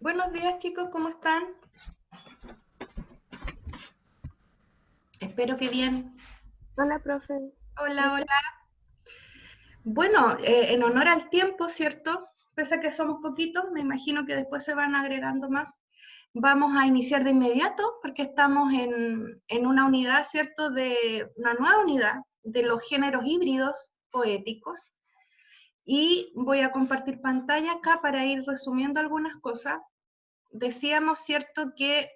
Buenos días chicos, ¿cómo están? Espero que bien. Hola, profe. Hola, ¿Lista? hola. Bueno, en honor al tiempo, ¿cierto? Pese a que somos poquitos, me imagino que después se van agregando más. Vamos a iniciar de inmediato porque estamos en una unidad, ¿cierto? De una nueva unidad de los géneros híbridos poéticos. Y voy a compartir pantalla acá para ir resumiendo algunas cosas. Decíamos, ¿cierto?, que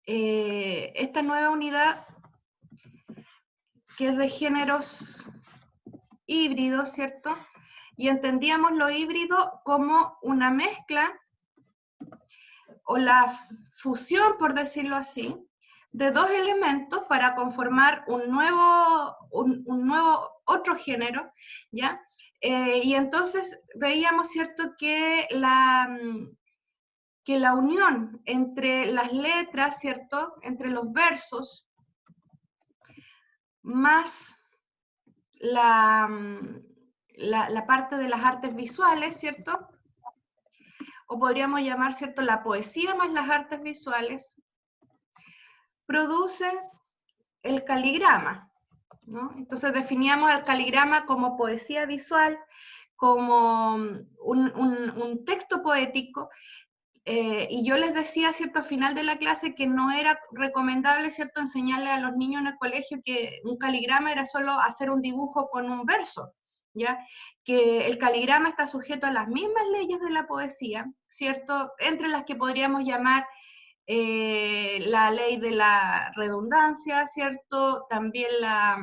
esta nueva unidad, que es de géneros híbridos, ¿cierto? Y entendíamos lo híbrido como una mezcla o la fusión, por decirlo así, de dos elementos para conformar un nuevo otro género, ¿ya? Y entonces veíamos, ¿cierto?, que la unión entre las letras, ¿cierto?, entre los versos, más la, la parte de las artes visuales, ¿cierto? O podríamos llamar, ¿cierto?, la poesía más las artes visuales, produce el caligrama, ¿no? Entonces definíamos el caligrama como poesía visual, como un texto poético, y yo les decía, ¿cierto?, al final de la clase que no era recomendable, ¿cierto?, enseñarle a los niños en el colegio que un caligrama era solo hacer un dibujo con un verso, ¿ya? Que el caligrama está sujeto a las mismas leyes de la poesía, ¿cierto?, entre las que podríamos llamar la ley de la redundancia, ¿cierto? También la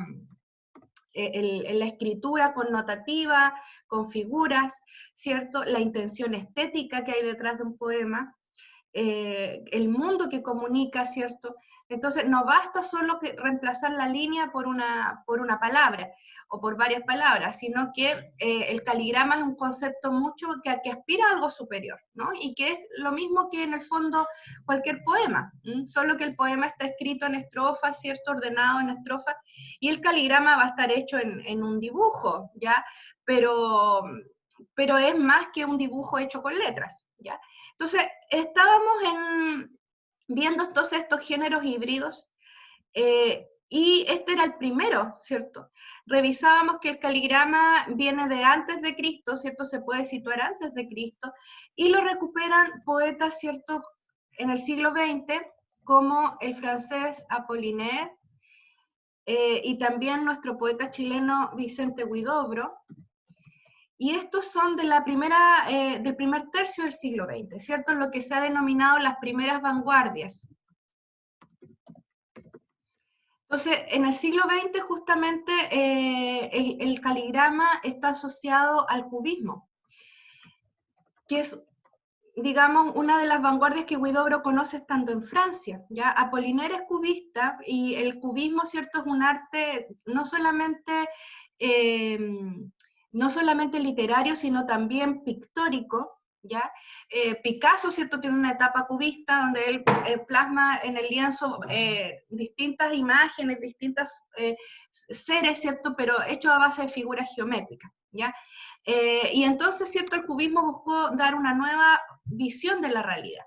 escritura connotativa, con figuras, ¿cierto? La intención estética que hay detrás de un poema, el mundo que comunica, ¿cierto? Entonces, no basta solo que reemplazar la línea por una palabra o por varias palabras, sino que el caligrama es un concepto mucho que aspira a algo superior, ¿no? Y que es lo mismo que en el fondo cualquier poema, solo que el poema está escrito en estrofas, ¿cierto? Ordenado en estrofas, y el caligrama va a estar hecho en un dibujo, ¿ya? Pero, pero es más que un dibujo hecho con letras, ¿ya? Entonces, viendo todos estos géneros híbridos, y este era el primero, ¿cierto? Revisábamos que el caligrama viene de antes de Cristo, ¿cierto? Se puede situar antes de Cristo, y lo recuperan poetas, ¿cierto?, en el siglo XX, como el francés Apollinaire, y también nuestro poeta chileno Vicente Huidobro, y estos son de del primer tercio del siglo XX, ¿cierto? Lo que se ha denominado las primeras vanguardias. Entonces, en el siglo XX justamente el caligrama está asociado al cubismo, que es, digamos, una de las vanguardias que Huidobro conoce estando en Francia. ¿Ya? Apollinaire es cubista y el cubismo, ¿cierto?, es un arte eh, no solamente literario, sino también pictórico. ¿Ya? Picasso, ¿cierto?, tiene una etapa cubista donde él plasma en el lienzo distintas imágenes, distintos seres, ¿cierto?, pero hechos a base de figuras geométricas. ¿Ya? Y entonces, ¿cierto?, el cubismo buscó dar una nueva visión de la realidad.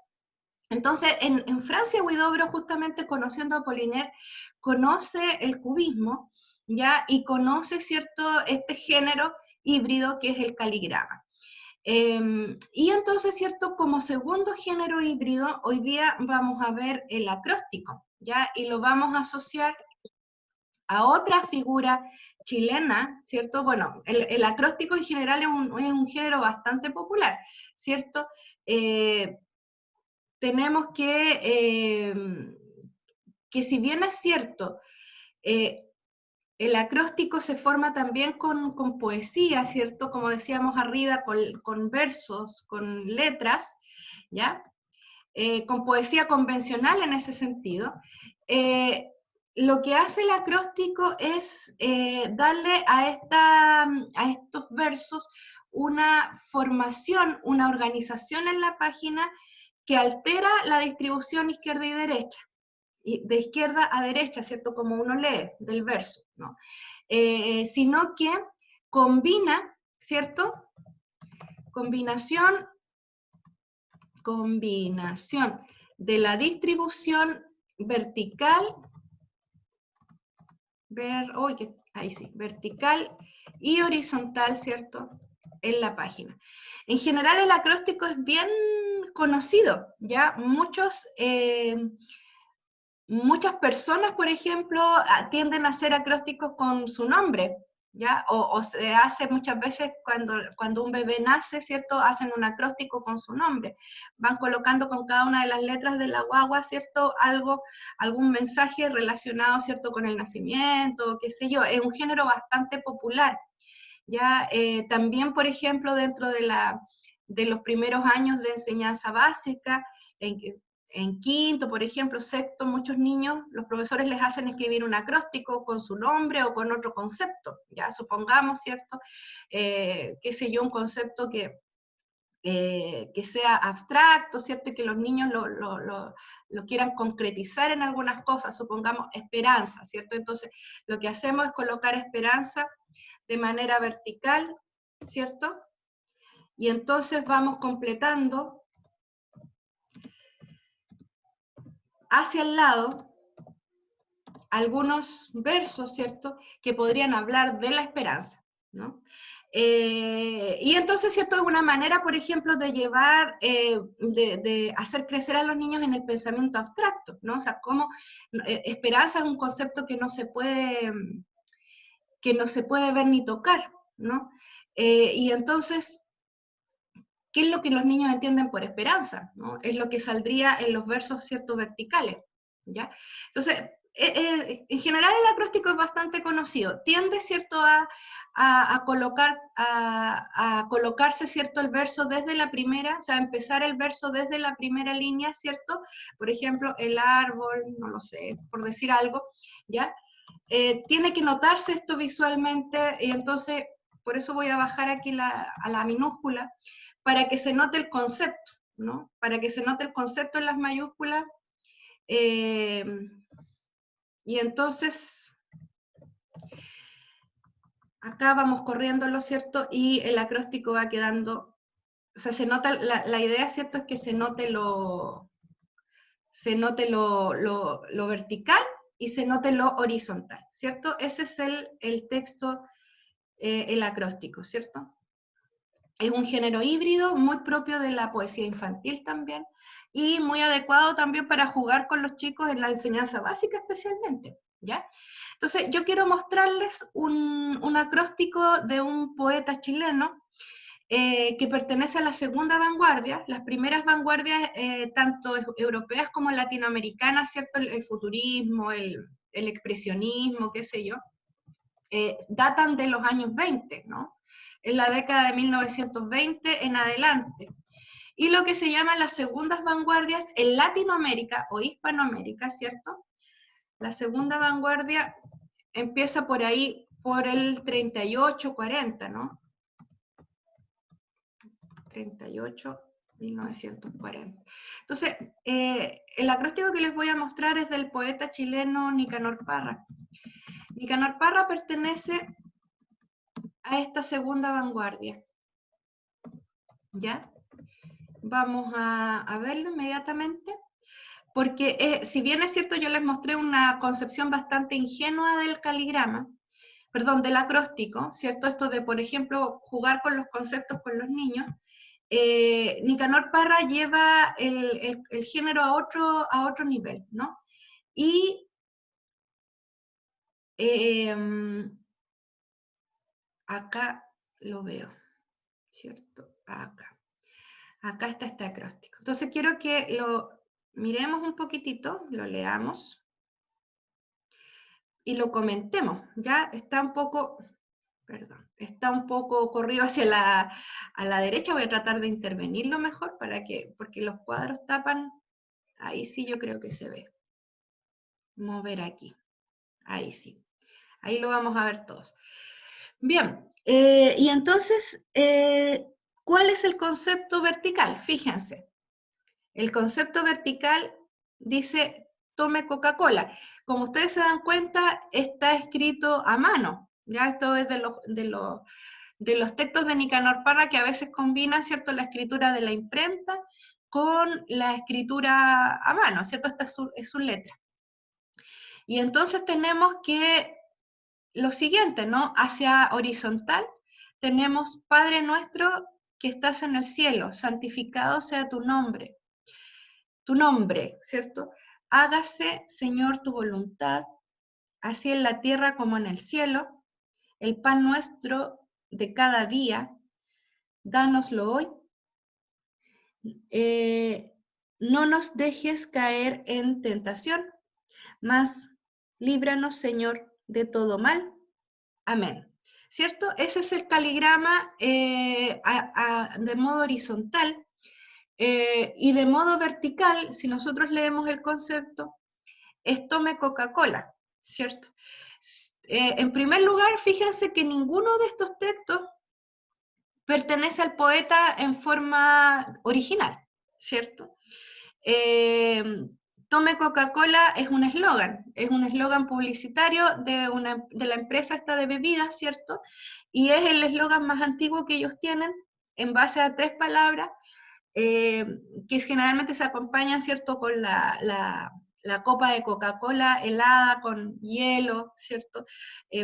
Entonces, en Francia, Huidobro, justamente conociendo a Apollinaire, conoce el cubismo, ¿ya? Y conoce, ¿cierto?, este género híbrido que es el caligrama. Y entonces, ¿cierto?, como segundo género híbrido, hoy día vamos a ver el acróstico, ¿ya? Y lo vamos a asociar a otra figura chilena, ¿cierto? Bueno, el acróstico en general es un género bastante popular, ¿cierto? Eh, tenemos que si bien es cierto, eh, el acróstico se forma también con poesía, ¿cierto? Como decíamos arriba, con versos, con letras, ¿ya? Con poesía convencional en ese sentido. Eh, lo que hace el acróstico es darle a estos versos una formación, una organización en la página que altera la distribución izquierda y derecha, y de izquierda a derecha, ¿cierto? Como uno lee del verso, ¿no? Sino que combina, ¿cierto? Combinación Combinación de la distribución vertical, vertical y horizontal, ¿cierto? En la página. En general el acróstico es bien conocido, ¿ya? Muchas personas, por ejemplo, tienden a hacer acrósticos con su nombre, ¿ya? O se hace muchas veces cuando un bebé nace, ¿cierto? Hacen un acróstico con su nombre. Van colocando con cada una de las letras de la guagua, ¿cierto? Algún mensaje relacionado, ¿cierto? Con el nacimiento, qué sé yo. Es un género bastante popular, ¿ya? También, por ejemplo, dentro de los primeros años de enseñanza básica, en quinto, por ejemplo, sexto, muchos niños, los profesores les hacen escribir un acróstico con su nombre o con otro concepto, ya supongamos, ¿cierto? Qué sé yo, un concepto que sea abstracto, ¿cierto? Y que los niños lo quieran concretizar en algunas cosas, supongamos esperanza, ¿cierto? Entonces, lo que hacemos es colocar esperanza de manera vertical, ¿cierto? Y entonces vamos completando hacia el lado algunos versos, ¿cierto?, que podrían hablar de la esperanza, ¿no? Y entonces, ¿cierto?, es una manera, por ejemplo, de llevar, de hacer crecer a los niños en el pensamiento abstracto, ¿no? O sea, como esperanza es un concepto que no se puede ver ni tocar, ¿no? Y entonces, ¿qué es lo que los niños entienden por esperanza? ¿No? Es lo que saldría en los versos, ¿cierto?, verticales, ¿ya? Entonces, en general el acróstico es bastante conocido. Tiende, ¿cierto?, a colocarse, ¿cierto?, el verso desde la primera, o sea, empezar el verso desde la primera línea, ¿cierto? Por ejemplo, el árbol, no lo sé, por decir algo, ¿ya? Tiene que notarse esto visualmente, y entonces, por eso voy a bajar aquí a la minúscula, para que se note el concepto, ¿no? Para que se note el concepto en las mayúsculas. Y entonces, acá vamos corriéndolo, ¿cierto? Y el acróstico va quedando, o sea, se nota, la idea, ¿cierto?, es que se note lo vertical y se note lo horizontal, ¿cierto? Ese es el texto, el acróstico, ¿cierto? Es un género híbrido, muy propio de la poesía infantil también, y muy adecuado también para jugar con los chicos en la enseñanza básica especialmente, ¿ya? Entonces, yo quiero mostrarles un acróstico de un poeta chileno que pertenece a la segunda vanguardia, las primeras vanguardias, tanto europeas como latinoamericanas, ¿cierto? El futurismo, el expresionismo, qué sé yo, datan de los años 20, ¿no? En la década de 1920 en adelante. Y lo que se llaman las segundas vanguardias en Latinoamérica o Hispanoamérica, ¿cierto? La segunda vanguardia empieza por ahí, por el 38, 40, ¿no? 38, 1940. Entonces, el acróstico que les voy a mostrar es del poeta chileno Nicanor Parra. Nicanor Parra pertenece a esta segunda vanguardia, ¿ya? Vamos a verlo inmediatamente, porque si bien es cierto, yo les mostré una concepción bastante ingenua del caligrama, perdón, del acróstico, ¿cierto? Esto de, por ejemplo, jugar con los conceptos con los niños, Nicanor Parra lleva el género a otro nivel, ¿no? Y acá lo veo, ¿cierto? Acá está este acróstico. Entonces quiero que lo miremos un poquitito, lo leamos y lo comentemos. Ya está un poco, perdón, está un poco corrido a la derecha. Voy a tratar de intervenirlo mejor porque los cuadros tapan. Ahí sí yo creo que se ve. Mover aquí. Ahí sí. Ahí lo vamos a ver todos. Bien, y entonces, ¿cuál es el concepto vertical? Fíjense. El concepto vertical dice, tome Coca-Cola. Como ustedes se dan cuenta, está escrito a mano. Ya esto es de los textos de Nicanor Parra, que a veces combinan, ¿cierto?, la escritura de la imprenta con la escritura a mano, ¿cierto? Esta es su letra. Y entonces tenemos que lo siguiente, ¿no? Hacia horizontal tenemos Padre nuestro que estás en el cielo, santificado sea tu nombre, ¿cierto? Hágase, Señor, tu voluntad, así en la tierra como en el cielo. El pan nuestro de cada día, dánoslo hoy. No nos dejes caer en tentación, mas líbranos, Señor, de todo mal. Amén. ¿Cierto? Ese es el caligrama de modo horizontal. Y de modo vertical, si nosotros leemos el concepto, es tome Coca-Cola, ¿cierto? En primer lugar, fíjense que ninguno de estos textos pertenece al poeta en forma original, ¿cierto? Eh, Tome Coca-Cola es un eslogan publicitario de la empresa esta de bebidas, ¿cierto? Y es el eslogan más antiguo que ellos tienen, en base a 3 palabras, que generalmente se acompañan, ¿cierto?, con la copa de Coca-Cola helada con hielo, ¿cierto?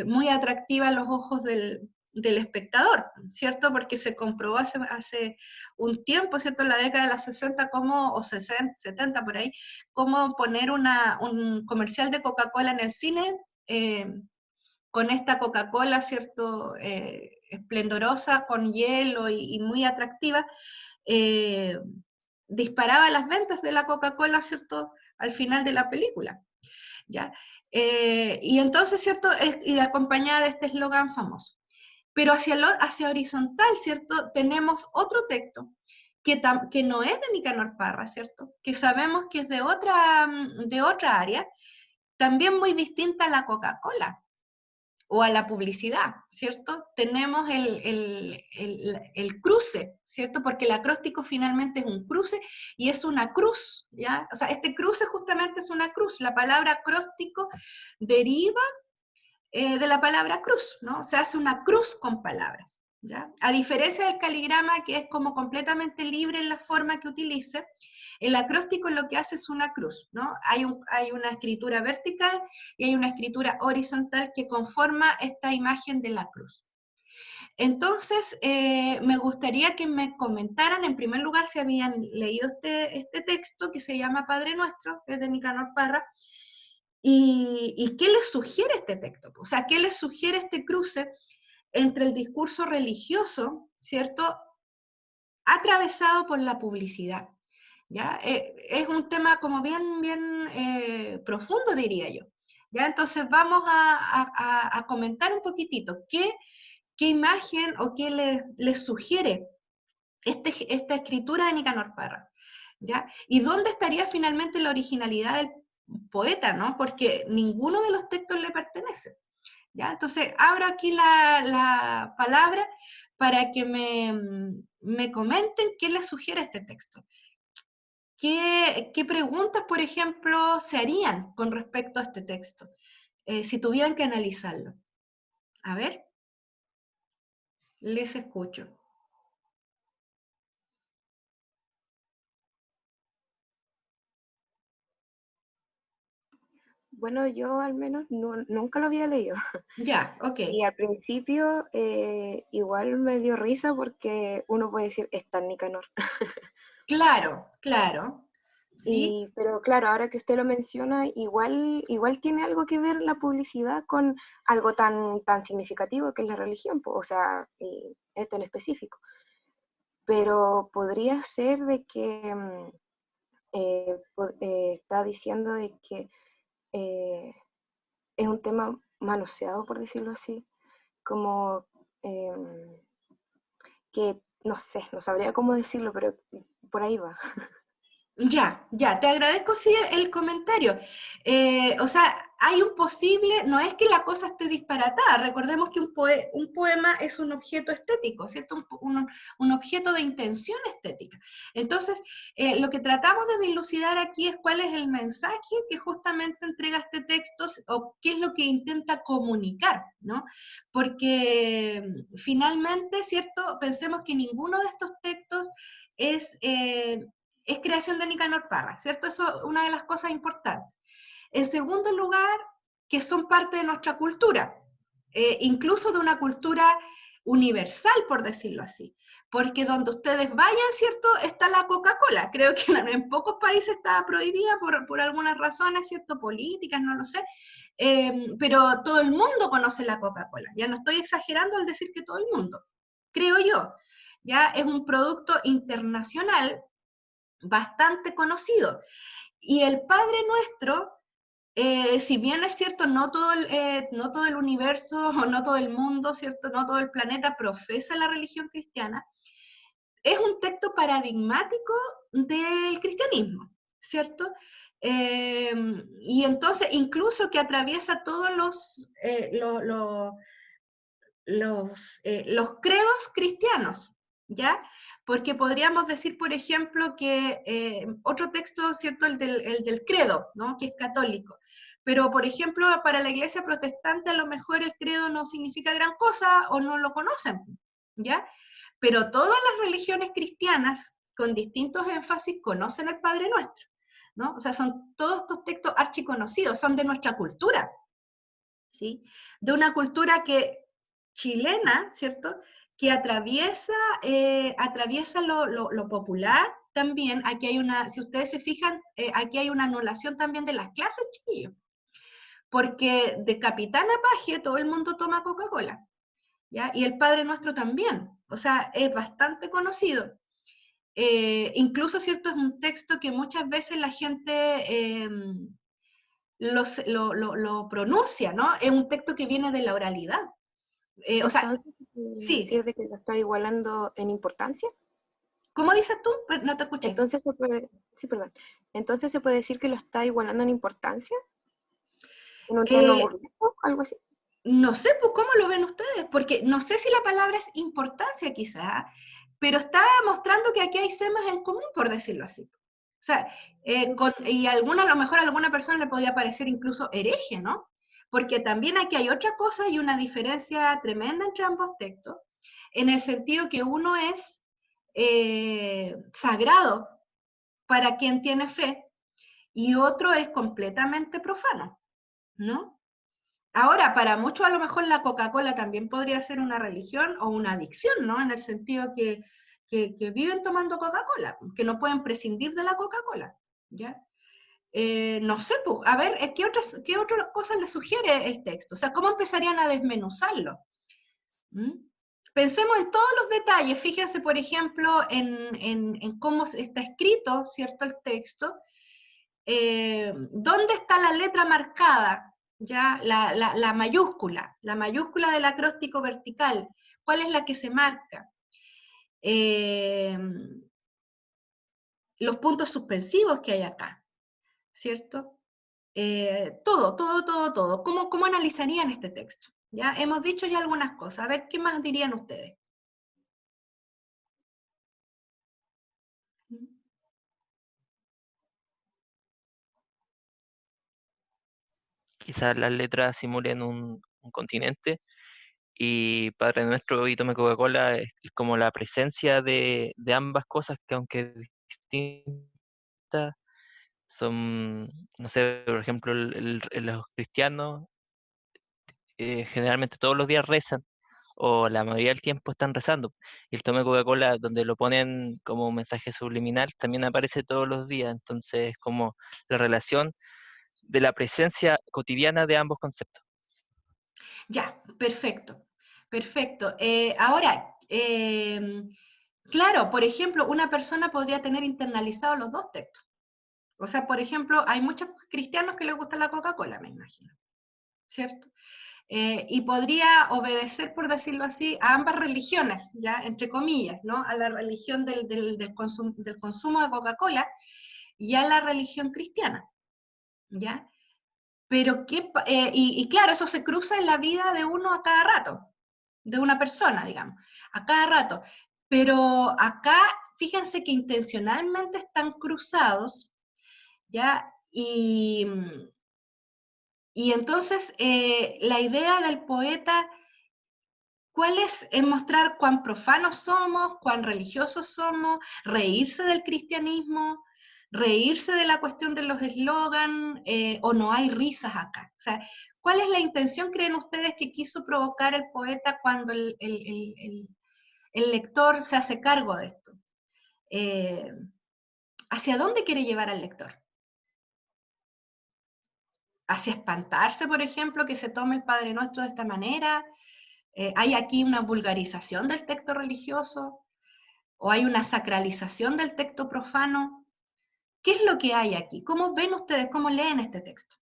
Muy atractiva a los ojos del espectador, ¿cierto? Porque se comprobó hace un tiempo, ¿cierto? En la década de los 60, o 60, 70 por ahí, cómo poner un comercial de Coca-Cola en el cine, con esta Coca-Cola, ¿cierto? Esplendorosa, con hielo y muy atractiva, eh, disparaba las ventas de la Coca-Cola, ¿cierto? Al final de la película, ¿ya? Y entonces, ¿cierto? Y acompañada de este eslogan famoso. Pero hacia horizontal, ¿cierto? Tenemos otro texto que no es de Nicanor Parra, ¿cierto? Que sabemos que es de otra área, también muy distinta a la Coca-Cola o a la publicidad, ¿cierto? Tenemos el cruce, ¿cierto? Porque el acróstico finalmente es un cruce y es una cruz, ¿ya? O sea, este cruce justamente es una cruz. La palabra acróstico deriva de la palabra cruz, ¿no? Se hace una cruz con palabras, ¿ya? A diferencia del caligrama, que es como completamente libre en la forma que utilice, el acróstico lo que hace es una cruz, ¿no? Hay una escritura vertical y hay una escritura horizontal que conforma esta imagen de la cruz. Entonces, me gustaría que me comentaran, en primer lugar, si habían leído este texto que se llama Padre Nuestro, que es de Nicanor Parra, y qué les sugiere este texto. O sea, qué les sugiere este cruce entre el discurso religioso, ¿cierto?, atravesado por la publicidad. ¿Ya? Es un tema como bien profundo, diría yo. ¿Ya? Entonces vamos a comentar un poquitito qué imagen o qué les sugiere esta escritura de Nicanor Parra, ¿ya? Y dónde estaría finalmente la originalidad del poeta, ¿no? Porque ninguno de los textos le pertenece, ¿ya? Entonces abro aquí la palabra para que me comenten qué les sugiere este texto. ¿Qué preguntas, por ejemplo, se harían con respecto a este texto? Si tuvieran que analizarlo. A ver, les escucho. Bueno, yo al menos nunca lo había leído. Ya, ok. Y al principio igual me dio risa porque uno puede decir, está en Nicanor. Claro, claro. ¿Sí? Pero claro, ahora que usted lo menciona, igual tiene algo que ver la publicidad con algo tan significativo que es la religión, o sea, esto en específico. Pero podría ser de que está diciendo de que eh, es un tema manoseado, por decirlo así, como que, no sé, no sabría cómo decirlo, pero por ahí va. Ya, te agradezco sí el comentario. O sea, hay un posible, no es que la cosa esté disparatada, recordemos que un poema es un objeto estético, ¿cierto? Un objeto de intención estética. Entonces, lo que tratamos de dilucidar aquí es cuál es el mensaje que justamente entrega este texto o qué es lo que intenta comunicar, ¿no? Porque finalmente, ¿cierto? Pensemos que ninguno de estos textos es es creación de Nicanor Parra, ¿cierto? Eso es una de las cosas importantes. En segundo lugar, que son parte de nuestra cultura, incluso de una cultura universal, por decirlo así, porque donde ustedes vayan, ¿cierto?, está la Coca-Cola. Creo que en pocos países está prohibida por algunas razones, ¿cierto?, políticas, no lo sé, pero todo el mundo conoce la Coca-Cola. Ya no estoy exagerando al decir que todo el mundo, creo yo. Ya es un producto internacional bastante conocido. Y el Padre Nuestro, si bien es cierto, no todo el universo, o no todo el mundo, ¿cierto? No todo el planeta profesa la religión cristiana, es un texto paradigmático del cristianismo, ¿cierto? Y entonces, incluso que atraviesa todos los credos cristianos, ¿ya? Porque podríamos decir, por ejemplo, que otro texto, ¿cierto? El del credo, ¿no? Que es católico. Pero, por ejemplo, para la iglesia protestante a lo mejor el credo no significa gran cosa o no lo conocen, ¿ya? Pero todas las religiones cristianas, con distintos énfasis, conocen el Padre Nuestro, ¿no? O sea, son todos estos textos archiconocidos, son de nuestra cultura, ¿sí? De una cultura chilena, ¿cierto? Que atraviesa lo popular también. Aquí hay una, si ustedes se fijan, aquí hay una anulación también de las clases, chiquillos. Porque de capitán a paje todo el mundo toma Coca-Cola, ¿ya? Y el Padre Nuestro también. O sea, es bastante conocido. Incluso, ¿cierto? Es un texto que muchas veces la gente lo pronuncia, ¿no? Es un texto que viene de la oralidad. O sea, Entonces, sí. decir de que lo está igualando en importancia. ¿Cómo dices tú? No te escuché. Entonces se puede, sí, perdón. Entonces se puede decir que lo está igualando en importancia, en un tono Eh, burlesco, algo así. no sé, pues, ¿cómo lo ven ustedes? Porque no sé si la palabra es importancia quizá, pero está mostrando que aquí hay temas en común, por decirlo así. O sea, y a lo mejor a alguna persona le podía parecer incluso hereje, ¿no? Porque también aquí hay otra cosa y una diferencia tremenda entre ambos textos, en el sentido que uno es sagrado para quien tiene fe y otro es completamente profano, ¿no? Ahora, para muchos a lo mejor la Coca-Cola también podría ser una religión o una adicción, ¿no? En el sentido que viven tomando Coca-Cola, que no pueden prescindir de la Coca-Cola, ¿ya? No sé, pues, a ver, qué otras cosas les sugiere el texto? O sea, ¿cómo empezarían a desmenuzarlo? ¿Mm? Pensemos en todos los detalles, fíjense, por ejemplo, en cómo está escrito, ¿cierto?, el texto, ¿dónde está la letra marcada? ¿Ya? La mayúscula del acróstico vertical, ¿cuál es la que se marca? Eh, los puntos suspensivos que hay acá, ¿cierto? Todo. ¿Cómo analizarían este texto? ¿Ya? Hemos dicho ya algunas cosas, a ver, ¿qué más dirían ustedes? Quizás las letras simulen un continente y Padre Nuestro y Tome Coca-Cola es como la presencia de ambas cosas que aunque distintas, son, no sé, por ejemplo, los cristianos generalmente todos los días rezan o la mayoría del tiempo están rezando. Y el Tome Coca-Cola, donde lo ponen como un mensaje subliminal, también aparece todos los días. Entonces, como la relación de la presencia cotidiana de ambos conceptos. Ya, perfecto, perfecto. Ahora, claro, por ejemplo, una persona podría tener internalizados los dos textos. O sea, por ejemplo, hay muchos cristianos que les gusta la Coca-Cola, me imagino, ¿cierto? Y podría obedecer, por decirlo así, a ambas religiones, ya, entre comillas, ¿no? A la religión del consumo de Coca-Cola y a la religión cristiana, ¿ya? Pero y claro, eso se cruza en la vida de uno a cada rato, de una persona, digamos, a cada rato. Pero acá, fíjense que intencionalmente están cruzados, ¿ya? Y entonces la idea del poeta ¿Cuál es mostrar cuán profanos somos, cuán religiosos somos, reírse del cristianismo, reírse de la cuestión de los eslogan, o no hay risas acá? O sea, ¿cuál es la intención, creen ustedes, que quiso provocar el poeta cuando el lector se hace cargo de esto? ¿Hacia dónde quiere llevar al lector? ¿Hacia espantarse, por ejemplo, que se tome el Padre Nuestro de esta manera? ¿Hay aquí una vulgarización del texto religioso? ¿O hay una sacralización del texto profano? ¿Qué es lo que hay aquí? ¿Cómo ven ustedes, cómo leen este texto?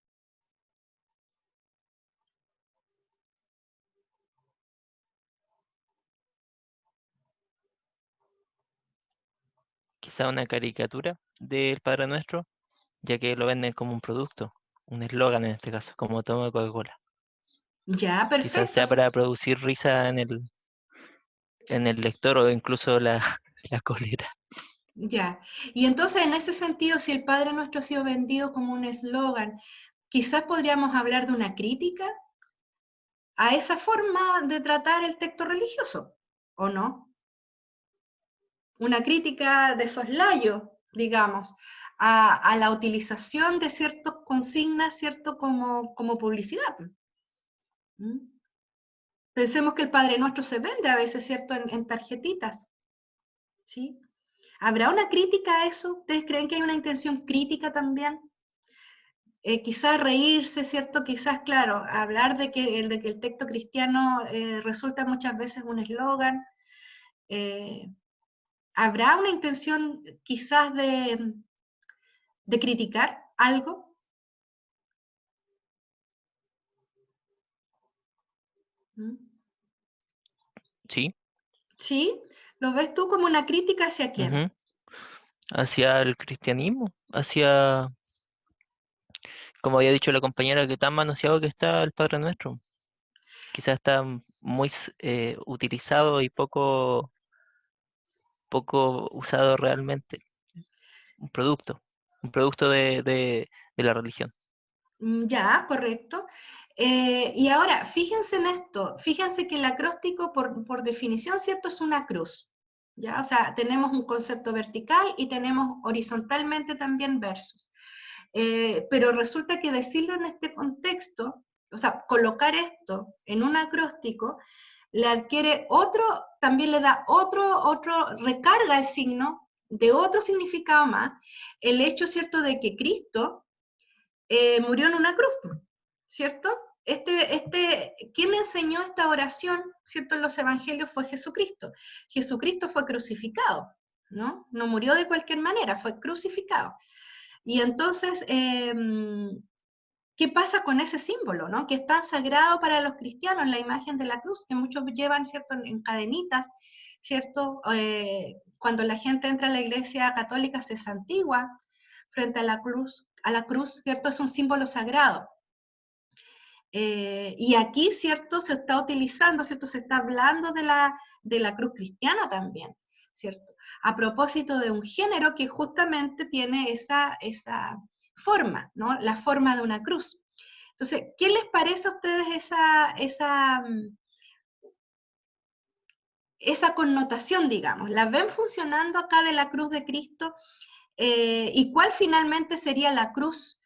Quizá una caricatura del Padre Nuestro, ya que lo venden como un producto, un eslogan en este caso, como toma Coca-Cola. Ya, Quizás perfecto. sea para producir risa en el lector o incluso la, la cólera. Ya. Y entonces, en ese sentido, si el Padre Nuestro ha sido vendido como un eslogan, quizás podríamos hablar de una crítica a esa forma de tratar el texto religioso, ¿o no? Una crítica de soslayo, digamos, a la utilización de ciertas consignas, ¿cierto? Como publicidad. ¿Mm? Pensemos que el Padre Nuestro se vende a veces, ¿cierto? En tarjetitas, ¿sí? ¿Habrá una crítica a eso? ¿Ustedes creen que hay una intención crítica también? Quizás reírse, ¿cierto? Quizás, claro, hablar de que el texto cristiano resulta muchas veces un eslogan. Eh, ¿Habrá una intención quizás de criticar algo? ¿Mm? Sí. ¿Sí? ¿Lo ves tú como una crítica hacia quién? Ujú. Hacia el cristianismo, hacia, como había dicho la compañera, que tan manoseado que está el Padre Nuestro. Quizás está muy utilizado y poco usado realmente. Un producto, un producto de la religión. Ya, correcto. Y ahora, fíjense en esto, fíjense que el acróstico por definición, ¿cierto? Es una cruz, ¿ya? O sea, tenemos un concepto vertical y tenemos horizontalmente también versos. Pero resulta que decirlo en este contexto, o sea, colocar esto en un acróstico, le adquiere otro, también le da recarga el signo de otro significado más, el hecho, ¿cierto?, de que Cristo murió en una cruz, ¿cierto? ¿Quién enseñó esta oración, ¿cierto? En los evangelios fue Jesucristo. Jesucristo fue crucificado, ¿no? No murió de cualquier manera, fue crucificado. Y entonces, ¿qué pasa con ese símbolo, ¿no? Que es tan sagrado para los cristianos, la imagen de la cruz, que muchos llevan, ¿cierto?, en cadenitas, ¿cierto? Cuando la gente entra a la iglesia católica se santigua frente a la cruz, ¿cierto? Es un símbolo sagrado. Y aquí, ¿cierto? Se está utilizando, ¿cierto? Se está hablando de la cruz cristiana también, ¿cierto? A propósito de un género que justamente tiene esa forma, ¿no? La forma de una cruz. Entonces, ¿qué les parece a ustedes esa connotación, digamos? ¿La ven funcionando acá de la cruz de Cristo? ¿Y cuál finalmente sería la cruz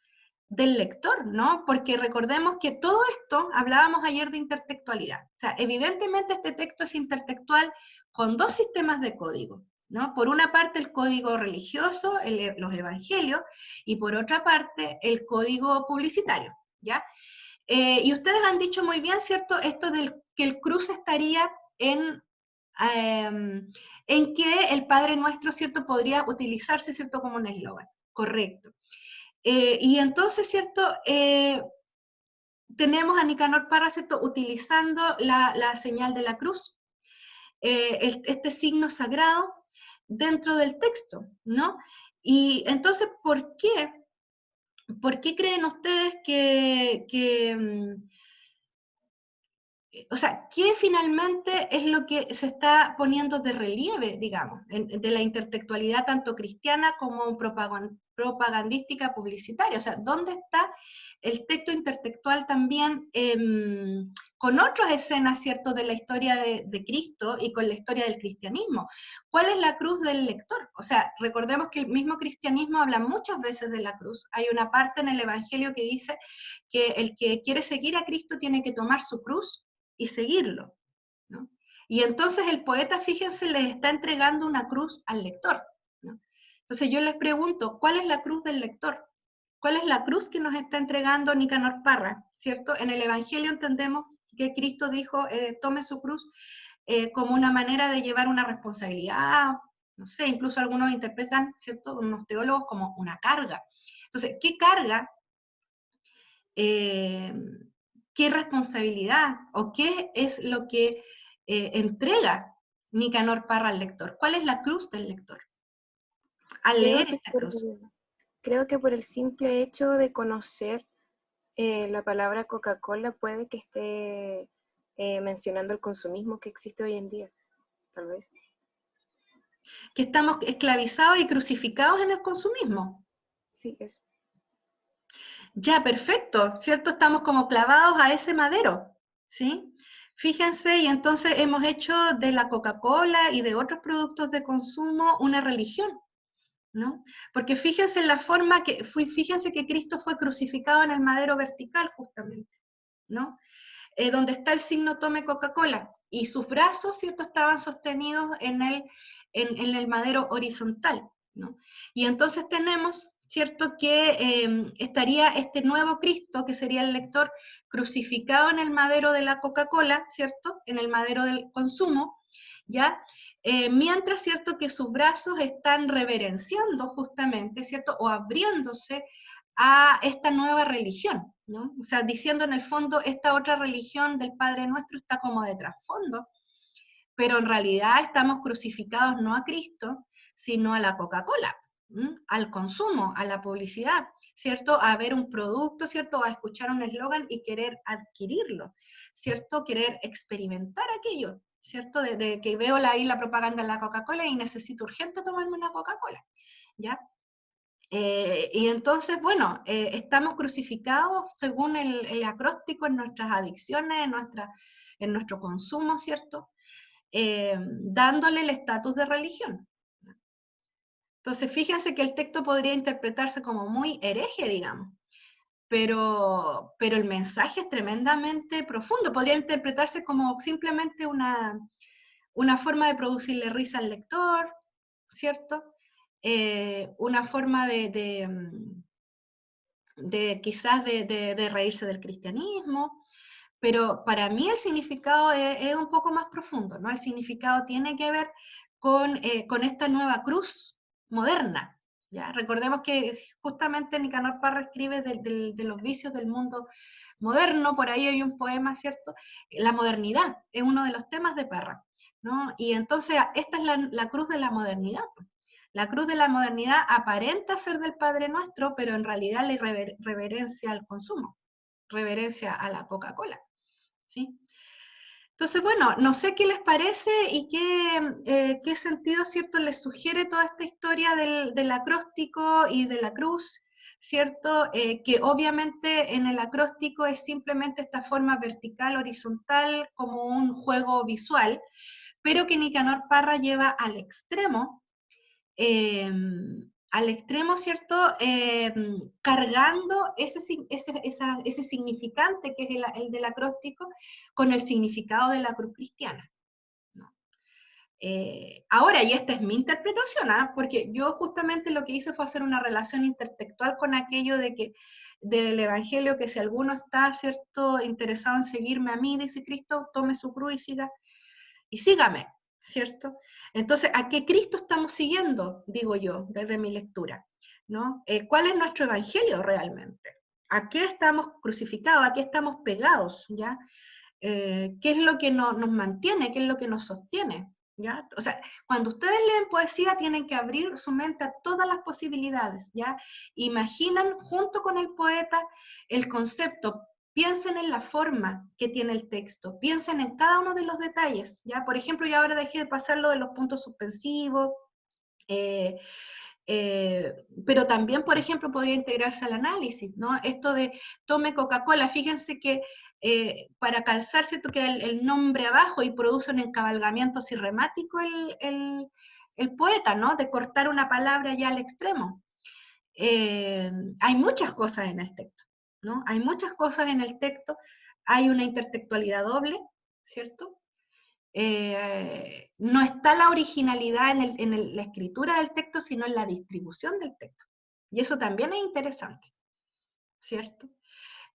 del lector, ¿no? Porque recordemos que todo esto, hablábamos ayer de intertextualidad. O sea, evidentemente este texto es intertextual con dos sistemas de código, ¿no? Por una parte el código religioso, los evangelios, y por otra parte el código publicitario, ¿ya? Y ustedes han dicho muy bien, ¿cierto? Esto del que el cruz estaría en que el Padre Nuestro, ¿cierto? Podría utilizarse, ¿cierto? Como un eslogan. Correcto. Y entonces, ¿cierto? Tenemos a Nicanor Parra, ¿cierto? Utilizando la señal de la cruz, este signo sagrado dentro del texto, ¿no? Y entonces, ¿por qué creen ustedes o sea, qué finalmente es lo que se está poniendo de relieve, digamos, de la intertextualidad tanto cristiana como propagandística publicitaria. O sea, ¿dónde está el texto intertextual también con otras escenas, ¿cierto?, de la historia de Cristo y con la historia del cristianismo? ¿Cuál es la cruz del lector? O sea, recordemos que el mismo cristianismo habla muchas veces de la cruz. Hay una parte en el Evangelio que dice que el que quiere seguir a Cristo tiene que tomar su cruz y seguirlo, ¿no? Y entonces el poeta, fíjense, les está entregando una cruz al lector, ¿no? Entonces yo les pregunto, ¿cuál es la cruz del lector? ¿Cuál es la cruz que nos está entregando Nicanor Parra? ¿Cierto? En el Evangelio entendemos que Cristo dijo, tome su cruz como una manera de llevar una responsabilidad, no sé, incluso algunos interpretan, ¿cierto?, unos teólogos como una carga. Entonces, ¿qué carga? ¿Qué responsabilidad o qué es lo que entrega Nicanor Parra al lector? ¿Cuál es la cruz del lector al leer esta cruz? Creo que por el simple hecho de conocer la palabra Coca-Cola puede que esté mencionando el consumismo que existe hoy en día, tal vez. Que estamos esclavizados y crucificados en el consumismo. Sí, eso. Ya, perfecto, ¿cierto? Estamos como clavados a ese madero, ¿sí? Fíjense, y entonces hemos hecho de la Coca-Cola y de otros productos de consumo una religión, ¿no? Porque fíjense en la forma fíjense que Cristo fue crucificado en el madero vertical justamente, ¿no? Donde está el signo tome Coca-Cola, y sus brazos, ¿cierto?, estaban sostenidos en el madero horizontal, ¿no? Y entonces tenemos, ¿cierto?, que estaría este nuevo Cristo, que sería el lector, crucificado en el madero de la Coca-Cola, ¿cierto?, en el madero del consumo, ¿ya? Mientras, ¿cierto?, que sus brazos están reverenciando justamente, ¿cierto?, o abriéndose a esta nueva religión, ¿no? O sea, diciendo en el fondo, esta otra religión del Padre Nuestro está como de trasfondo, pero en realidad estamos crucificados no a Cristo, sino a la Coca-Cola, al consumo, a la publicidad, ¿cierto? A ver un producto, ¿cierto? A escuchar un eslogan y querer adquirirlo, ¿cierto? Querer experimentar aquello, ¿cierto? De que veo ahí la propaganda de la Coca-Cola y necesito urgente tomarme una Coca-Cola, ¿ya? Y entonces, bueno, estamos crucificados según el acróstico en nuestras adicciones, en nuestro consumo, ¿cierto? Dándole el estatus de religión. Entonces, fíjense que el texto podría interpretarse como muy hereje, digamos, pero el mensaje es tremendamente profundo. Podría interpretarse como simplemente una forma de producirle risa al lector, ¿cierto? Una forma quizás de reírse del cristianismo, pero para mí el significado es un poco más profundo, ¿no? El significado tiene que ver con esta nueva cruz moderna, ¿ya? Recordemos que justamente Nicanor Parra escribe de los vicios del mundo moderno, por ahí hay un poema, ¿cierto? La modernidad es uno de los temas de Parra, ¿no? Y entonces esta es la cruz de la modernidad, pues. La cruz de la modernidad aparenta ser del Padre Nuestro, pero en realidad le reverencia al consumo, reverencia a la Coca-Cola, ¿sí? Entonces, bueno, no sé qué les parece y qué sentido, ¿cierto?, les sugiere toda esta historia del acróstico y de la cruz, ¿cierto? Que obviamente en el acróstico es simplemente esta forma vertical, horizontal, como un juego visual, pero que Nicanor Parra lleva al extremo, ¿cierto? Cargando ese significante que es el del acróstico con el significado de la cruz cristiana, ¿no? Ahora, y esta es mi interpretación, ¿eh? Porque yo justamente lo que hice fue hacer una relación intertextual con aquello de que del Evangelio, que si alguno está, ¿cierto?, interesado en seguirme a mí, dice Cristo, tome su cruz y sígame, ¿cierto? Entonces, ¿a qué Cristo estamos siguiendo? Digo yo, desde mi lectura, ¿no? ¿Cuál es nuestro evangelio realmente? ¿A qué estamos crucificados? ¿A qué estamos pegados? ¿Ya? ¿Qué es lo que nos mantiene? ¿Qué es lo que nos sostiene? ¿Ya? O sea, cuando ustedes leen poesía tienen que abrir su mente a todas las posibilidades, ¿ya? Imaginan junto con el poeta el concepto. Piensen en la forma que tiene el texto, piensen en cada uno de los detalles, ¿ya? Por ejemplo, yo ahora dejé de pasar lo de los puntos suspensivos, Pero también, por ejemplo, podría integrarse al análisis, ¿no? Esto de tome Coca-Cola, fíjense que para calzar, ¿cierto? Que el nombre abajo y produce un encabalgamiento sirremático el poeta, ¿no? De cortar una palabra ya al extremo. Hay muchas cosas en el texto, ¿no? Hay muchas cosas en el texto, hay una intertextualidad doble, ¿cierto? No está la originalidad en la escritura del texto, sino en la distribución del texto. Y eso también es interesante, ¿cierto?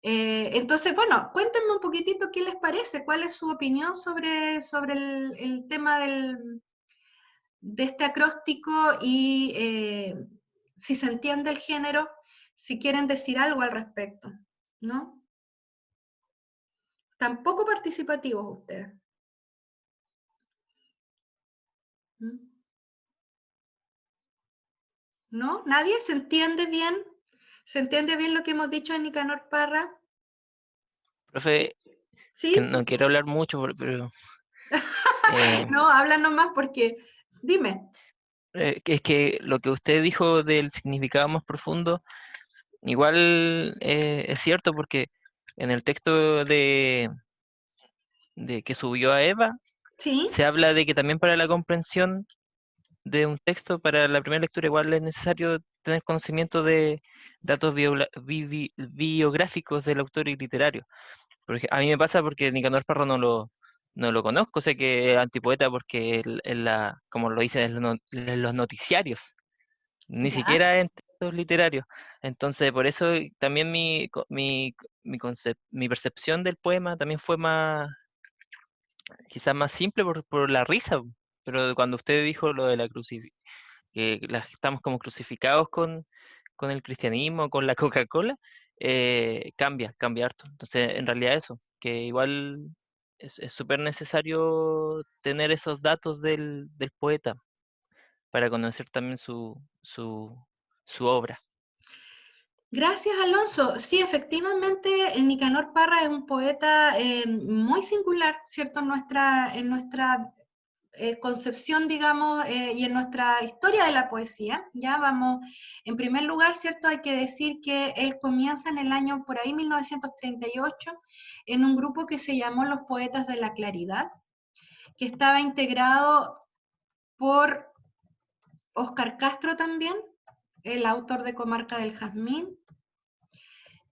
Entonces, bueno, cuéntenme un poquitito qué les parece, cuál es su opinión sobre el tema de este acróstico y si se entiende el género, si quieren decir algo al respecto, ¿no? Tampoco participativos ustedes. ¿Mm? ¿No? ¿Nadie se entiende bien? ¿Se entiende bien lo que hemos dicho en Nicanor Parra? Profe, que ¿Sí? no quiero hablar mucho, pero No, habla nomás porque, dime. que es que lo que usted dijo del significado más profundo, igual es cierto porque en el texto de que subió a Eva, ¿Sí? se habla de que también para la comprensión de un texto, para la primera lectura, igual es necesario tener conocimiento de datos biográficos del autor y literario. Porque a mí me pasa porque Nicanor Parra no lo conozco, sé que es antipoeta porque como lo dicen en los noticiarios, ni ¿Ya? siquiera en textos literarios. Entonces, por eso también mi percepción del poema también fue quizás más simple por la risa. Pero cuando usted dijo lo de que estamos como crucificados con el cristianismo, con la Coca-Cola, cambia harto. Entonces, en realidad eso, que igual es súper necesario tener esos datos del poeta para conocer también su obra. Gracias, Alonso. Sí, efectivamente, Nicanor Parra es un poeta muy singular, ¿cierto? En nuestra concepción, digamos, y en nuestra historia de la poesía. Ya vamos, en primer lugar, ¿cierto? Hay que decir que él comienza en el año por ahí 1938 en un grupo que se llamó Los Poetas de la Claridad, que estaba integrado por Óscar Castro también, el autor de Comarca del Jazmín,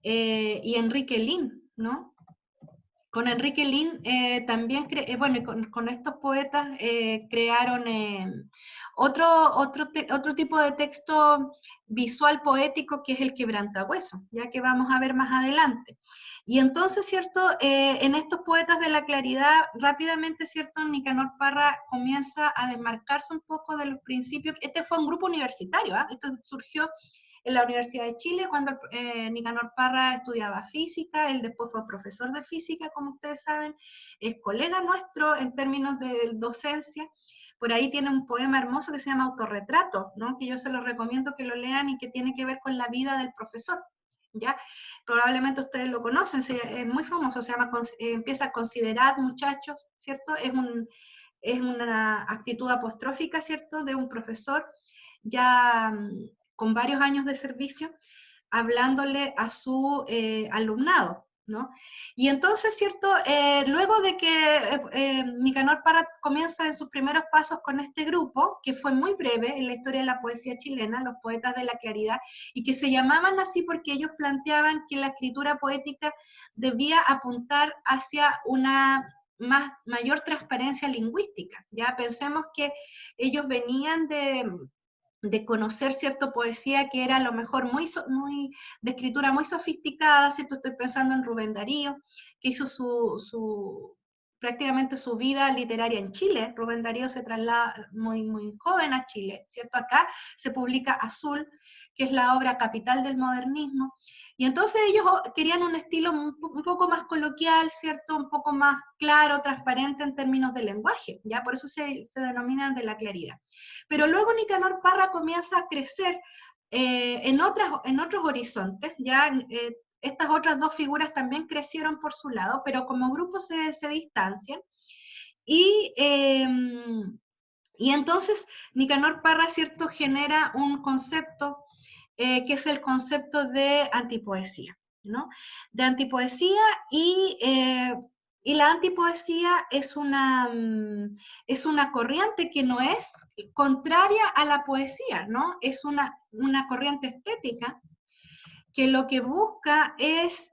y Enrique Lin, ¿no? Con Enrique Lin también, bueno, y con estos poetas crearon otro tipo de texto visual poético que es el quebrantahueso, ya que vamos a ver más adelante. Y entonces, ¿cierto? En estos poetas de la claridad, rápidamente, ¿cierto? Nicanor Parra comienza a desmarcarse un poco de los principios. Este fue un grupo universitario, ¿eh? Esto surgió en la Universidad de Chile cuando Nicanor Parra estudiaba física, él después fue profesor de física, como ustedes saben, es colega nuestro en términos de docencia. Por ahí tiene un poema hermoso que se llama Autorretrato, ¿no? Que yo se los recomiendo que lo lean y que tiene que ver con la vida del profesor. ¿Ya? Probablemente ustedes lo conocen, es muy famoso, se llama empieza a considerar, muchachos, ¿cierto? Es una actitud apostrófica, ¿cierto? De un profesor ya con varios años de servicio, hablándole a su alumnado, ¿no? Y entonces, ¿cierto? Luego de que Nicanor Parra comienza en sus primeros pasos con este grupo, que fue muy breve en la historia de la poesía chilena, los poetas de la claridad, y que se llamaban así porque ellos planteaban que la escritura poética debía apuntar hacia una mayor transparencia lingüística. Ya pensemos que ellos venían de conocer cierta poesía que era a lo mejor muy de escritura muy sofisticada, ¿cierto? Estoy pensando en Rubén Darío, que hizo prácticamente su vida literaria en Chile. Rubén Darío se traslada muy joven a Chile, ¿cierto? Acá se publica Azul, que es la obra capital del modernismo, y entonces ellos querían un estilo un poco más coloquial, ¿cierto? Un poco más claro, transparente en términos de lenguaje, ¿ya? Por eso se denominan de la claridad. Pero luego Nicanor Parra comienza a crecer en otros horizontes, ya estas otras dos figuras también crecieron por su lado, pero como grupo se distancian y Y entonces Nicanor Parra, ¿cierto?, genera un concepto que es el concepto de antipoesía, ¿no? De antipoesía y la antipoesía es una corriente que no es contraria a la poesía, ¿no? Es una corriente estética que lo que busca es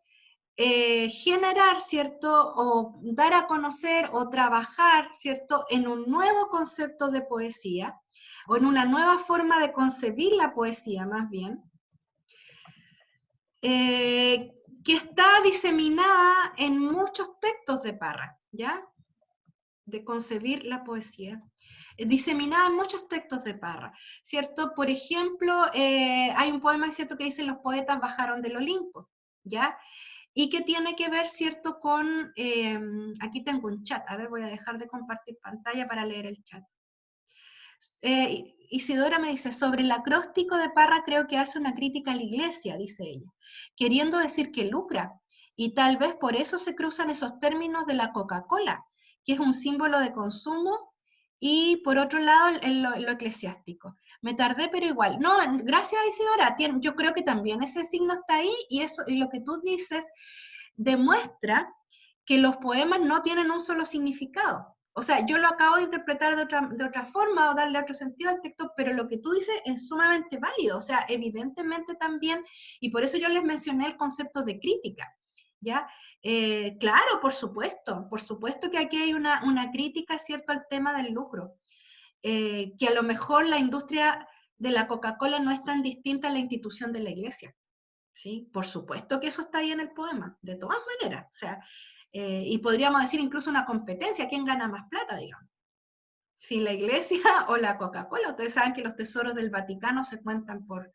generar, ¿cierto? O dar a conocer o trabajar, ¿cierto? En un nuevo concepto de poesía, o en una nueva forma de concebir la poesía, más bien, que está diseminada en muchos textos de Parra, ¿ya? De concebir la poesía. Diseminada en muchos textos de Parra, ¿cierto? Por ejemplo, hay un poema, ¿cierto?, que dice: los poetas bajaron del Olimpo, ¿ya? Y que tiene que ver, ¿cierto?, con, aquí tengo un chat, a ver, voy a dejar de compartir pantalla para leer el chat. Isidora me dice: sobre el acróstico de Parra creo que hace una crítica a la iglesia, dice ella, queriendo decir que lucra, y tal vez por eso se cruzan esos términos de la Coca-Cola, que es un símbolo de consumo, y por otro lado lo eclesiástico. Me tardé, pero igual. No, gracias Isidora, yo creo que también ese signo está ahí, y lo que tú dices demuestra que los poemas no tienen un solo significado. O sea, yo lo acabo de interpretar de otra forma o darle otro sentido al texto, pero lo que tú dices es sumamente válido. O sea, evidentemente también, y por eso yo les mencioné el concepto de crítica, ¿ya? Claro, por supuesto que aquí hay una crítica, ¿cierto?, al tema del lucro. Que a lo mejor la industria de la Coca-Cola no es tan distinta a la institución de la iglesia. ¿Sí? Por supuesto que eso está ahí en el poema, de todas maneras. O sea, y podríamos decir incluso una competencia, ¿quién gana más plata, digamos? Si la iglesia o la Coca-Cola. Ustedes saben que los tesoros del Vaticano se cuentan por,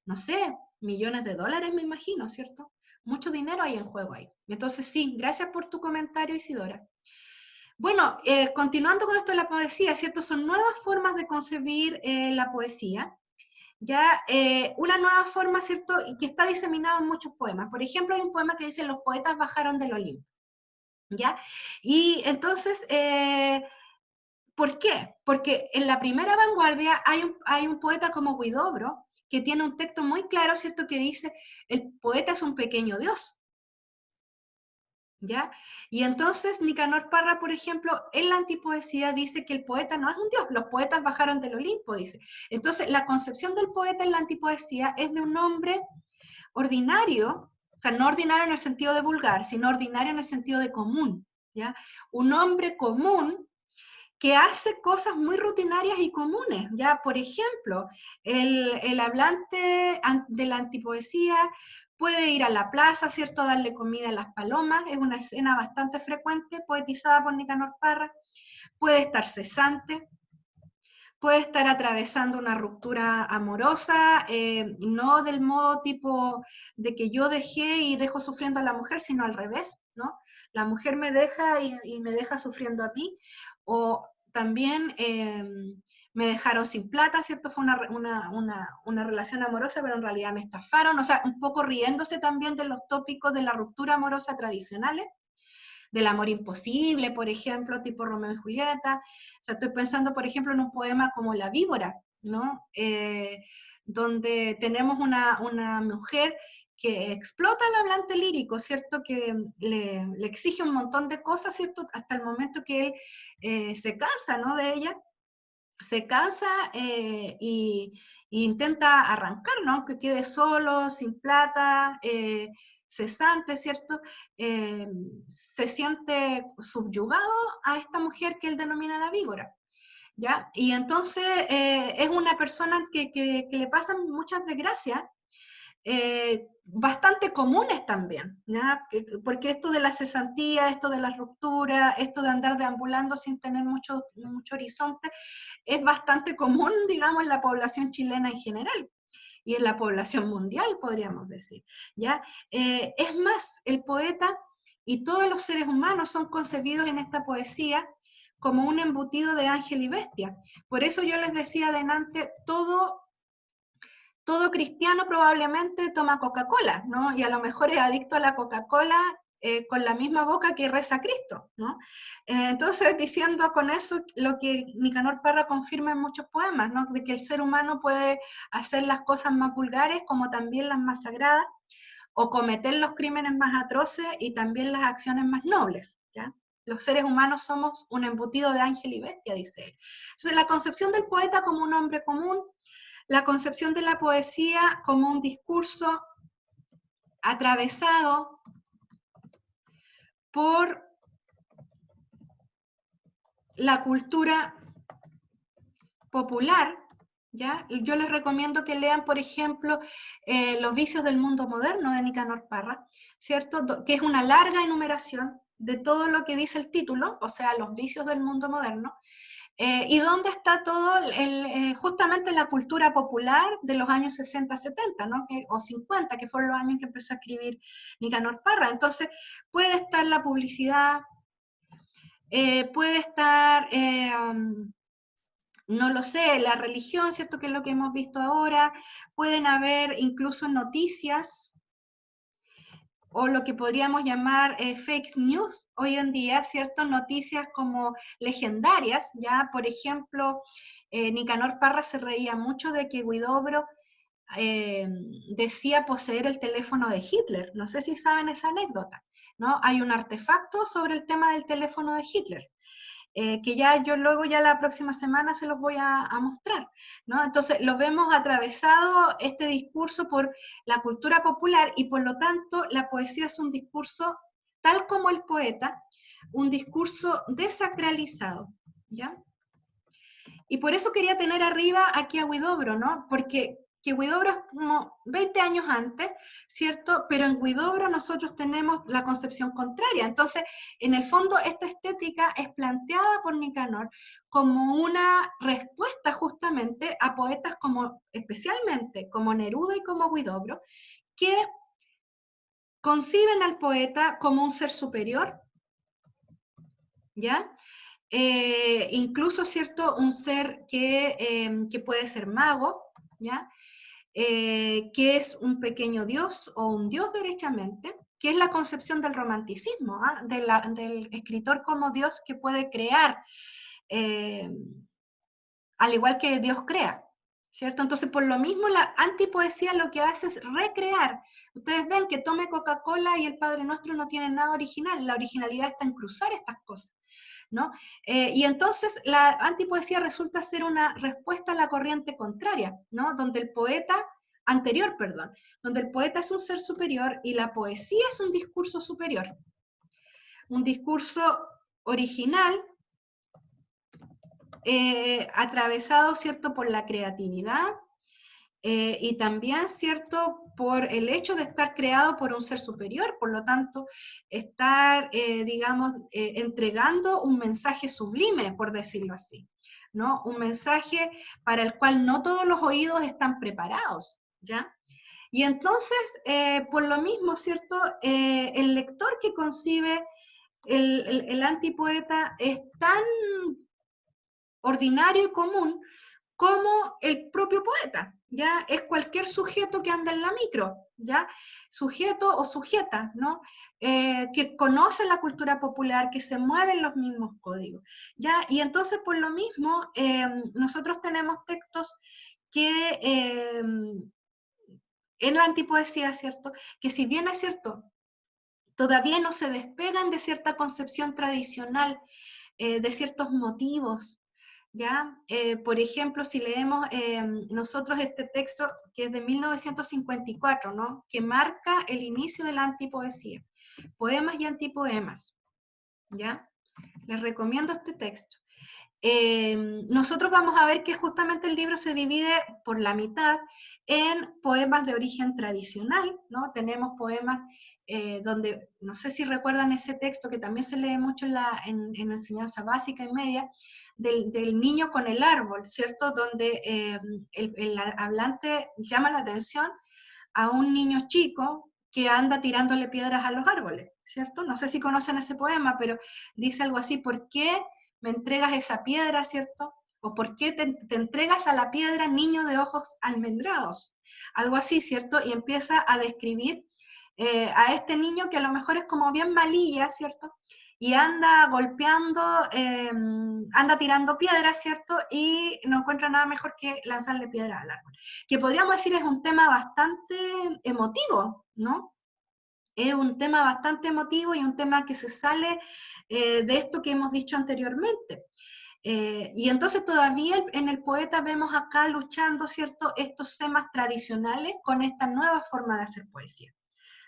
no sé, millones de dólares, me imagino, ¿cierto? Mucho dinero hay en juego ahí. Entonces, sí, gracias por tu comentario, Isidora. Bueno, continuando con esto de la poesía, ¿cierto? Son nuevas formas de concebir la poesía. Ya, una nueva forma, ¿cierto?, y que está diseminado en muchos poemas. Por ejemplo, hay un poema que dice: los poetas bajaron del Olimpo, ¿ya? Y entonces, ¿por qué? Porque en la primera vanguardia hay un poeta como Huidobro, que tiene un texto muy claro, ¿cierto?, que dice: el poeta es un pequeño dios, ¿ya? Y entonces Nicanor Parra, por ejemplo, en la antipoesía dice que el poeta no es un dios, los poetas bajaron del Olimpo, dice. Entonces, la concepción del poeta en la antipoesía es de un hombre ordinario, o sea, no ordinario en el sentido de vulgar, sino ordinario en el sentido de común, ¿ya? Un hombre común que hace cosas muy rutinarias y comunes, ¿ya? Por ejemplo, el hablante de la antipoesía puede ir a la plaza, ¿cierto?, a darle comida a las palomas, es una escena bastante frecuente, poetizada por Nicanor Parra. Puede estar cesante, puede estar atravesando una ruptura amorosa, no del modo tipo de que yo dejé y dejo sufriendo a la mujer, sino al revés, ¿no? La mujer me deja y me deja sufriendo a mí, o también me dejaron sin plata, ¿cierto? Fue una relación amorosa, pero en realidad me estafaron, o sea, un poco riéndose también de los tópicos de la ruptura amorosa tradicionales, del amor imposible, por ejemplo, tipo Romeo y Julieta. O sea, estoy pensando, por ejemplo, en un poema como La víbora, ¿no? Donde tenemos una mujer que explota al hablante lírico, ¿cierto? Que le exige un montón de cosas, ¿cierto? Hasta el momento que él se cansa, ¿no?, de ella. Se cansa y intenta arrancar, ¿no?, aunque quede solo, sin plata, cesante, ¿cierto? Se siente subyugado a esta mujer que él denomina la víbora, ¿ya? Y entonces es una persona que le pasan muchas desgracias, bastante comunes también, ¿ya? Porque esto de la cesantía, esto de la ruptura, esto de andar deambulando sin tener mucho horizonte, es bastante común, digamos, en la población chilena en general y en la población mundial, podríamos decir, ¿ya? Es más, el poeta y todos los seres humanos son concebidos en esta poesía como un embutido de ángel y bestia. Por eso yo les decía adelante, todo cristiano probablemente toma Coca-Cola, ¿no? Y a lo mejor es adicto a la Coca-Cola con la misma boca que reza Cristo, ¿no? Entonces, diciendo con eso lo que Nicanor Parra confirma en muchos poemas, ¿no? De que el ser humano puede hacer las cosas más vulgares como también las más sagradas, o cometer los crímenes más atroces y también las acciones más nobles, ¿ya? Los seres humanos somos un embutido de ángel y bestia, dice él. Entonces, la concepción del poeta como un hombre común, la concepción de la poesía como un discurso atravesado por la cultura popular, ¿ya? Yo les recomiendo que lean, por ejemplo, Los vicios del mundo moderno de Nicanor Parra, ¿cierto? Que es una larga enumeración de todo lo que dice el título, o sea, los vicios del mundo moderno, y dónde está todo justamente la cultura popular de los años 60, 70, ¿no? O 50, que fueron los años que empezó a escribir Nicanor Parra. Entonces, puede estar la publicidad, puede estar, no lo sé, la religión, ¿cierto? Que es lo que hemos visto ahora. Pueden haber incluso noticias, o lo que podríamos llamar fake news hoy en día, ¿cierto? Noticias como legendarias, ya, por ejemplo, Nicanor Parra se reía mucho de que Huidobro decía poseer el teléfono de Hitler. No sé si saben esa anécdota, ¿no? Hay un artefacto sobre el tema del teléfono de Hitler. Que ya yo luego ya la próxima semana se los voy a mostrar, ¿no? Entonces lo vemos atravesado este discurso por la cultura popular y por lo tanto la poesía es un discurso, tal como el poeta, un discurso desacralizado, ¿ya? Y por eso quería tener arriba aquí a Huidobro, ¿no? Porque que Huidobro es como 20 años antes, ¿cierto? Pero en Huidobro nosotros tenemos la concepción contraria. Entonces, en el fondo, esta estética es planteada por Nicanor como una respuesta justamente a poetas como, especialmente, como Neruda y como Huidobro, que conciben al poeta como un ser superior, ¿ya? Incluso, ¿cierto? Un ser que puede ser mago, ¿ya? Que es un pequeño dios o un dios derechamente, que es la concepción del romanticismo, ¿ah? Del escritor como dios que puede crear, eh, al igual que Dios crea, ¿cierto? Entonces, por lo mismo, la antipoesía lo que hace es recrear. Ustedes ven que Tome Coca-Cola y el Padre Nuestro no tienen nada original, la originalidad está en cruzar estas cosas, ¿no? Y entonces la antipoesía resulta ser una respuesta a la corriente contraria, ¿no? Donde el poeta, anterior, perdón, donde el poeta es un ser superior y la poesía es un discurso superior. Un discurso original, atravesado, ¿cierto?, por la creatividad, y también, ¿cierto?, por el hecho de estar creado por un ser superior, por lo tanto, estar, digamos, entregando un mensaje sublime, por decirlo así, ¿no? Un mensaje para el cual no todos los oídos están preparados, ¿ya? Y entonces, por lo mismo, ¿cierto?, el lector que concibe el antipoeta es tan ordinario y común como el propio poeta, ¿ya? Es cualquier sujeto que anda en la micro, ¿ya? Sujeto o sujeta, ¿no? Que conoce la cultura popular, que se mueve en los mismos códigos, ¿ya? Y entonces, por lo mismo, nosotros tenemos textos que en la antipoesía, ¿cierto? Que si bien es cierto, todavía no se despegan de cierta concepción tradicional, de ciertos motivos, ¿ya? Por ejemplo, si leemos nosotros este texto que es de 1954, ¿no? Que marca el inicio de la antipoesía, poemas y antipoemas, ¿ya? Les recomiendo este texto. Nosotros vamos a ver que justamente el libro se divide por la mitad en poemas de origen tradicional, ¿no? Tenemos poemas donde, no sé si recuerdan ese texto que también se lee mucho en la enseñanza básica y media, del niño con el árbol, ¿cierto? Donde el hablante llama la atención a un niño chico que anda tirándole piedras a los árboles, ¿cierto? No sé si conocen ese poema, pero dice algo así: ¿por qué me entregas esa piedra, ¿cierto? O ¿por qué te entregas a la piedra, niño de ojos almendrados? Algo así, ¿cierto? Y empieza a describir a este niño que a lo mejor es como bien malilla, ¿cierto? Y anda golpeando, anda tirando piedras, ¿cierto? Y no encuentra nada mejor que lanzarle piedras al árbol. Que podríamos decir es un tema bastante emotivo, ¿no? Es un tema bastante emotivo y un tema que se sale de esto que hemos dicho anteriormente. Y entonces todavía en el poeta vemos acá luchando, ¿cierto?, estos temas tradicionales con esta nueva forma de hacer poesía.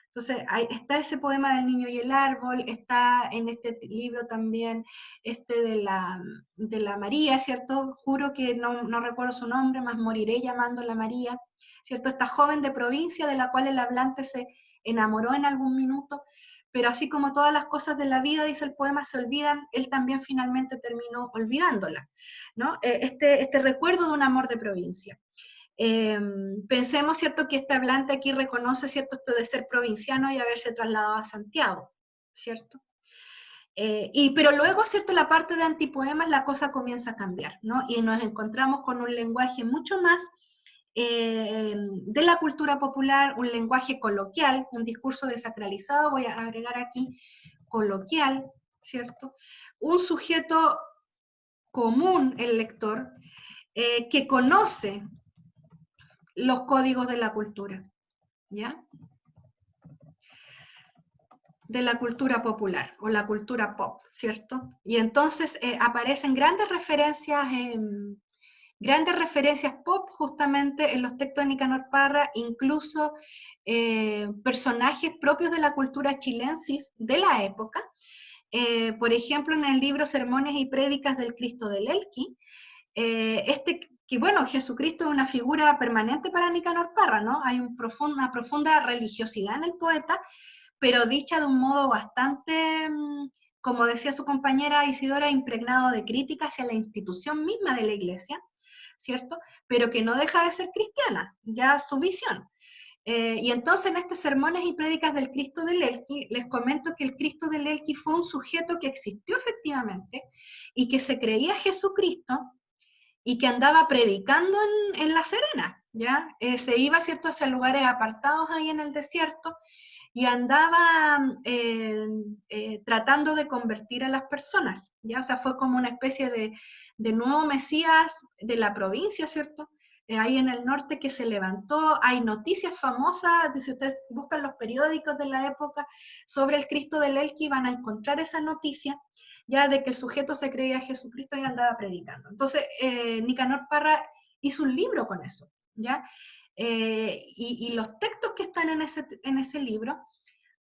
Entonces, está ese poema del niño y el árbol, está en este libro también de la María, ¿cierto? Juro que no recuerdo su nombre, mas moriré llamándola María, ¿cierto? Esta joven de provincia de la cual el hablante se enamoró en algún minuto, pero así como todas las cosas de la vida, dice el poema, se olvidan, él también finalmente terminó olvidándola, ¿no? Este recuerdo de un amor de provincia. Pensemos, ¿cierto?, que este hablante aquí reconoce, ¿cierto?, esto de ser provinciano y haberse trasladado a Santiago, ¿cierto? Pero luego, ¿cierto?, la parte de antipoemas, la cosa comienza a cambiar, ¿no? Y nos encontramos con un lenguaje mucho más de la cultura popular, un lenguaje coloquial, un discurso desacralizado, voy a agregar aquí coloquial, ¿cierto? Un sujeto común, el lector, que conoce los códigos de la cultura, ¿ya? De la cultura popular o la cultura pop, ¿cierto? Y entonces aparecen grandes referencias pop justamente en los textos de Nicanor Parra, incluso personajes propios de la cultura chilensis de la época. Por ejemplo, en el libro Sermones y Prédicas del Cristo del Elqui, que bueno, Jesucristo es una figura permanente para Nicanor Parra, ¿no? Hay una profunda religiosidad en el poeta, pero dicha de un modo bastante, como decía su compañera Isidora, impregnado de crítica hacia la institución misma de la iglesia, ¿cierto? Pero que no deja de ser cristiana, ya su visión. Y entonces en estos sermones y prédicas del Cristo del Elqui, les comento que el Cristo del Elqui fue un sujeto que existió efectivamente y que se creía Jesucristo, y que andaba predicando en La Serena, ¿ya? Se iba, ¿cierto?, hacia lugares apartados ahí en el desierto, y andaba tratando de convertir a las personas, ¿ya? O sea, fue como una especie de nuevo Mesías de la provincia, ¿cierto? Ahí en el norte que se levantó, hay noticias famosas, si ustedes buscan los periódicos de la época sobre el Cristo del Elqui, van a encontrar esa noticia, ya de que el sujeto se creía Jesucristo y andaba predicando. Entonces, Nicanor Parra hizo un libro con eso, ¿ya? Y los textos que están en ese libro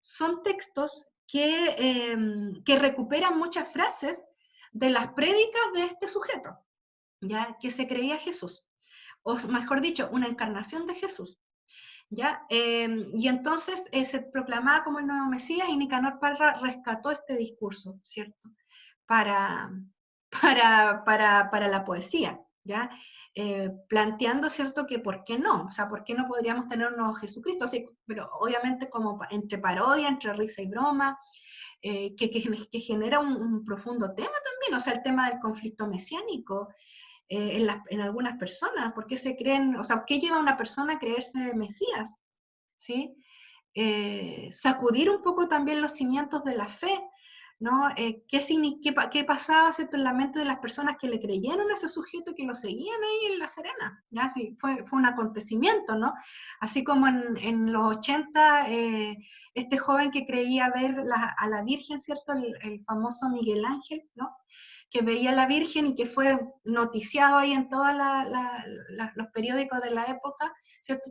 son textos que recuperan muchas frases de las prédicas de este sujeto, ¿ya? Que se creía Jesús, o mejor dicho, una encarnación de Jesús, ¿ya? Y entonces se proclamaba como el nuevo Mesías y Nicanor Parra rescató este discurso, ¿cierto? Para, para la poesía, ¿ya? Planteando, ¿cierto?, que por qué no, o sea, por qué no podríamos tener un nuevo Jesucristo, así, pero obviamente como entre parodia, entre risa y broma, que genera un profundo tema también, o sea, el tema del conflicto mesiánico en algunas personas, ¿por qué se creen, o sea, qué lleva a una persona a creerse Mesías? ¿Sí? Sacudir un poco también los cimientos de la fe, ¿no? ¿Qué pasaba, ¿cierto?, en la mente de las personas que le creyeron a ese sujeto, que lo seguían ahí en La Serena? ¿Ya? Sí, fue un acontecimiento, ¿no? Así como en los 80, este joven que creía ver a la Virgen, ¿cierto?, el famoso Miguel Ángel, ¿no?, que veía a la Virgen y que fue noticiado ahí en todos los periódicos de la época, ¿cierto?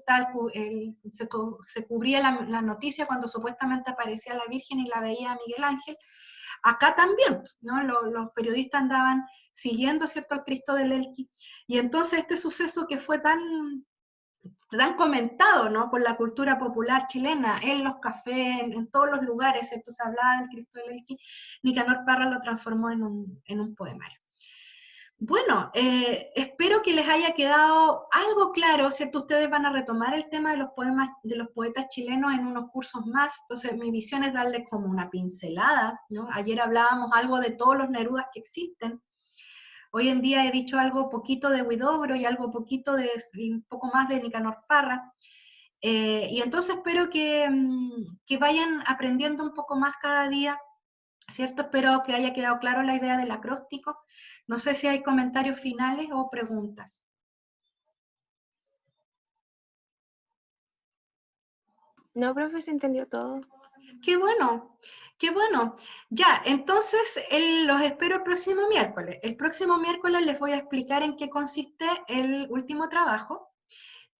Se cubría la noticia cuando supuestamente aparecía la Virgen y la veía a Miguel Ángel. Acá también, ¿no? Los periodistas andaban siguiendo, ¿cierto?, al Cristo del Elqui. Y entonces este suceso que fue tan comentado, ¿no?, por la cultura popular chilena, en los cafés, en todos los lugares, ¿cierto?, se hablaba del Cristo del Elqui, Nicanor Parra lo transformó en un poemario. Bueno, espero que les haya quedado algo claro, ¿cierto? Ustedes van a retomar el tema de los poemas de los poetas chilenos en unos cursos más, entonces mi visión es darles como una pincelada, ¿no? Ayer hablábamos algo de todos los Nerudas que existen. Hoy en día he dicho algo poquito de Huidobro y algo poquito un poco más de Nicanor Parra. Y entonces espero que vayan aprendiendo un poco más cada día, ¿cierto? Espero que haya quedado claro la idea del acróstico. No sé si hay comentarios finales o preguntas. No, profe, se entendió todo. Qué bueno, qué bueno. Ya, entonces los espero el próximo miércoles. El próximo miércoles les voy a explicar en qué consiste el último trabajo.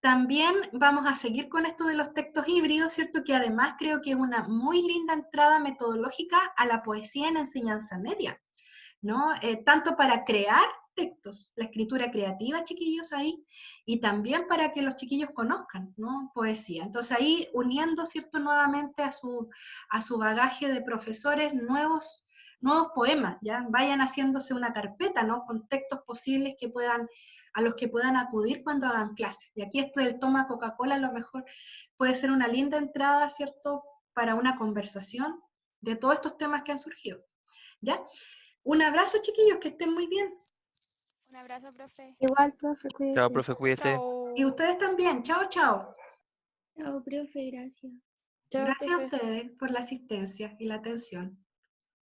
También vamos a seguir con esto de los textos híbridos, ¿cierto? Que además creo que es una muy linda entrada metodológica a la poesía en enseñanza media, ¿no? Tanto para crear textos, la escritura creativa, chiquillos, ahí, y también para que los chiquillos conozcan, ¿no? Poesía. Entonces ahí uniendo, ¿cierto? Nuevamente a su bagaje de profesores nuevos poemas, ¿ya? Vayan haciéndose una carpeta, ¿no? Con textos posibles que puedan, a los que puedan acudir cuando hagan clases. Y aquí esto del toma Coca-Cola a lo mejor puede ser una linda entrada, ¿cierto? Para una conversación de todos estos temas que han surgido, ¿ya? Un abrazo, chiquillos, que estén muy bien. Un abrazo, profe. Igual, profe, cuídese. Chao, profe, cuídese. Chao. Y ustedes también. Chao, chao. Chao, profe, gracias. Chao, Gracias a profe. ustedes por la asistencia y la atención.